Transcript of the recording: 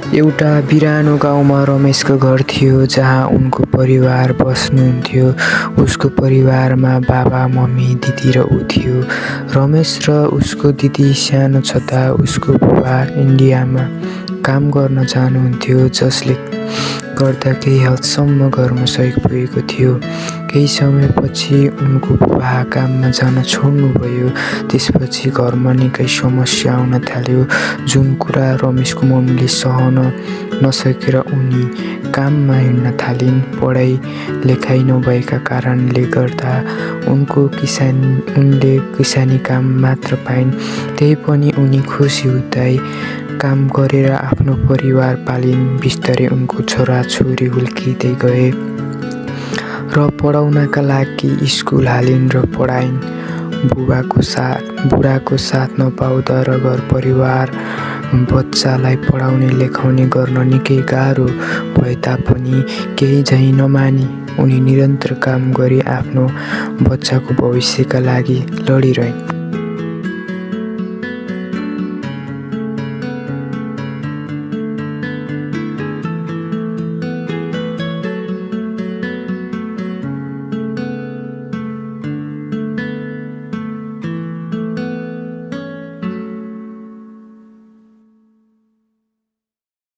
एउटा बिरानो गाउँमा रमेशको घर थियो जहाँ उनको परिवार बस्नुहुन्थ्यो। उसको परिवारमा बाबा, मम्मी, दिदी र ऊ थियो। रमेश र उसको दिदी सानो छँदा उसको बुबा इन्डियामा काम गर्न जानुहुन्थ्यो, जसले गर्दा केही हदसम्म घरमा सहयोग पुगेको थियो। केही समयपछि उनको बुबा काममा जान छोड्नुभयो। त्यसपछि घरमा निकै समस्या आउन थाल्यो, जुन कुरा रमेशको मम्मीले सहन नसकेर उनी काममा हिँड्न थालिन्। पढाइ लेखाइ नभएका कारणले गर्दा उनले किसानी काम मात्र पाइन्। त्यही पनि उनी खुसी हुँदै काम गरेर आफ्नो परिवार पालिन्। बिस्तारै उनको छोराछोरी हुर्किँदै गए र पढाउनका लागि स्कुल हालिन् र पढाइन्। बुढाको साथ नपाउँदा र घर परिवार बच्चालाई पढाउने लेखाउने गर्न निकै गाह्रो भए तापनि केही झैँ नमानी उनी निरन्तर काम गरी आफ्नो बच्चाको भविष्यका लागि लडिरहन्।